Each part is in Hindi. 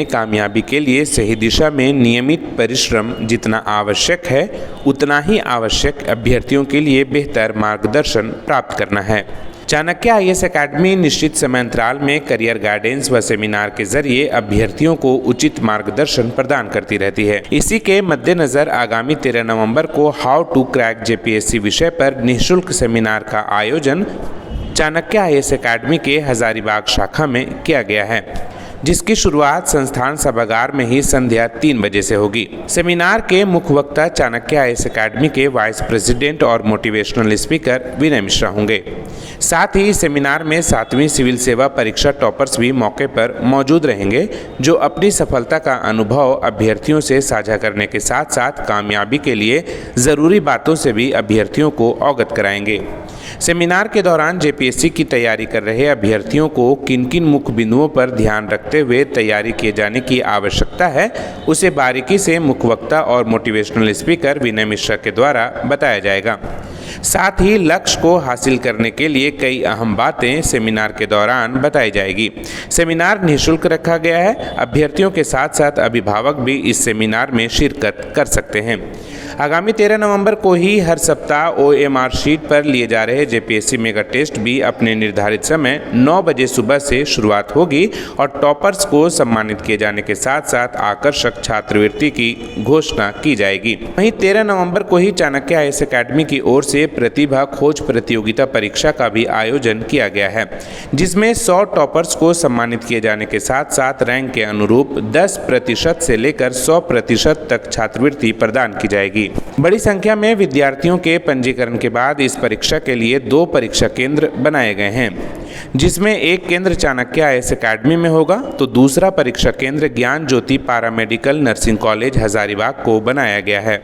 में कामयाबी के लिए सही दिशा में नियमित परिश्रम जितना आवश्यक है, उतना ही आवश्यक अभ्यर्थियों के लिए बेहतर मार्गदर्शन प्राप्त करना है। चाणक्य आईएएस एकेडमी निश्चित समय अंतराल में करियर गाइडेंस व सेमिनार के जरिए अभ्यर्थियों को उचित मार्गदर्शन प्रदान करती रहती है। इसी के मद्देनजर आगामी 13 नवंबर को हाउ टू क्रैक जेपीएससी विषय पर निःशुल्क सेमिनार का आयोजन चाणक्य आईएएस एकेडमी के हजारीबाग शाखा में किया गया है, जिसकी शुरुआत संस्थान सभागार में ही संध्या 3 बजे से होगी। सेमिनार के मुख्य वक्ता चाणक्य आईएएस एकेडमी के वाइस प्रेसिडेंट और मोटिवेशनल स्पीकर विनय मिश्रा होंगे। साथ ही सेमिनार में 7वीं सिविल सेवा परीक्षा टॉपर्स भी मौके पर मौजूद रहेंगे, जो अपनी सफलता का अनुभव अभ्यर्थियों से साझा करने के साथ साथ कामयाबी के लिए ज़रूरी बातों से भी अभ्यर्थियों को अवगत कराएंगे। सेमिनार के दौरान जेपीएससी की तैयारी कर रहे अभ्यर्थियों को किन किन मुख्य बिंदुओं पर ध्यान रखते हुए तैयारी किए जाने की आवश्यकता है, उसे बारीकी से मुख्य वक्ता और मोटिवेशनल स्पीकर विनय मिश्रा के द्वारा बताया जाएगा। साथ ही लक्ष्य को हासिल करने के लिए कई अहम बातें सेमिनार के दौरान बताई जाएगी। सेमिनार निःशुल्क रखा गया है। अभ्यर्थियों के साथ साथ अभिभावक भी इस सेमिनार में शिरकत कर सकते हैं। आगामी 13 नवंबर को ही हर सप्ताह OMR शीट पर लिए जा रहे जेपीएससी मेगा टेस्ट भी अपने निर्धारित समय 9 बजे सुबह से शुरुआत होगी और टॉपर्स को सम्मानित किए जाने के साथ साथ आकर्षक छात्रवृत्ति की घोषणा की जाएगी। वहीं 13 नवंबर को ही चाणक्य आईएएस एकेडमी की ओर से प्रतिभा खोज प्रतियोगिता परीक्षा का भी आयोजन किया गया है, जिसमें 100 टॉपर्स को सम्मानित किए जाने के साथ साथ रैंक के अनुरूप 10% से लेकर 100% तक छात्रवृत्ति प्रदान की जाएगी। बड़ी संख्या में विद्यार्थियों के पंजीकरण के बाद इस परीक्षा के लिए 2 परीक्षा केंद्र बनाए गए हैं, जिसमें एक केंद्र चाणक्य आईएएस एकेडमी में होगा तो दूसरा परीक्षा केंद्र ज्ञान ज्योति पैरामेडिकल नर्सिंग कॉलेज हजारीबाग को बनाया गया है।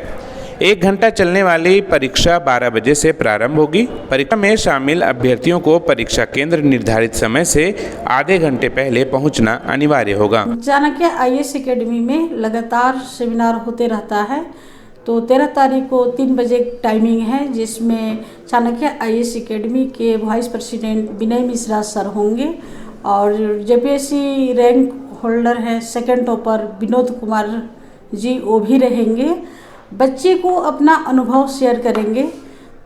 1 घंटा चलने वाली परीक्षा 12 बजे से प्रारंभ होगी। परीक्षा में शामिल अभ्यर्थियों को परीक्षा केंद्र निर्धारित समय से आधे घंटे पहले पहुंचना अनिवार्य होगा। चाणक्य आईएएस एकेडमी में लगातार सेमिनार होते रहता है, तो 13 तारीख को 3 बजे टाइमिंग है, जिसमें चाणक्य आईएएस एकेडमी के वाइस प्रेसिडेंट विनय मिश्रा सर होंगे और जेपीएससी रैंक होल्डर हैं सेकंड टॉपर विनोद कुमार जी, वो भी रहेंगे। बच्चे को अपना अनुभव शेयर करेंगे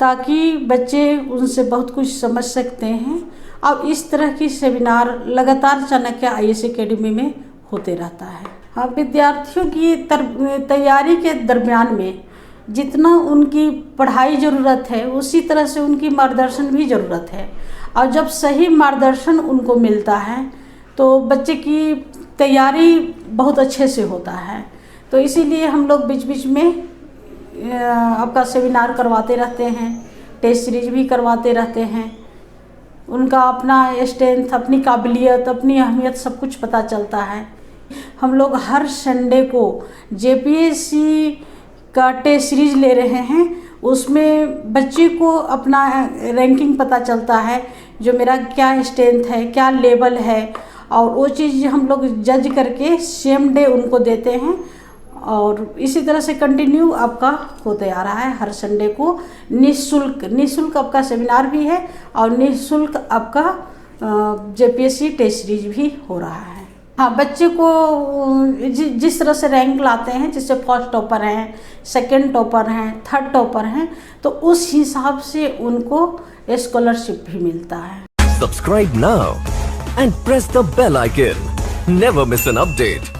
ताकि बच्चे उनसे बहुत कुछ समझ सकते हैं। अब इस तरह की सेमिनार लगातार चाणक्य आईएएस एकेडमी में होते रहता है। हाँ, विद्यार्थियों की तैयारी के दरमियान में जितना उनकी पढ़ाई ज़रूरत है, उसी तरह से उनकी मार्गदर्शन भी ज़रूरत है। और जब सही मार्गदर्शन उनको मिलता है तो बच्चे की तैयारी बहुत अच्छे से होता है। तो इसीलिए हम लोग बीच बीच में आपका सेमिनार करवाते रहते हैं, टेस्ट सीरीज भी करवाते रहते हैं। उनका अपना स्ट्रेंथ, अपनी काबिलियत, अपनी अहमियत सब कुछ पता चलता है। हम लोग हर संडे को जेपीएससी का टेस्ट सीरीज ले रहे हैं, उसमें बच्चे को अपना रैंकिंग पता चलता है, जो मेरा क्या स्ट्रेंथ है, क्या लेवल है, और वो चीज़ हम लोग जज करके सेम डे उनको देते हैं। और इसी तरह से कंटिन्यू आपका होते आ रहा है। हर संडे को निःशुल्क आपका सेमिनार भी है और निःशुल्क आपका जेपीएससी टेस्ट सीरीज भी हो रहा है। हाँ, बच्चे को जिस तरह से रैंक लाते हैं, जैसे फर्स्ट टॉपर हैं, सेकंड टॉपर हैं, थर्ड टॉपर हैं, तो उस हिसाब से उनको स्कॉलरशिप भी मिलता है। Subscribe now and press the bell icon. Never miss an update.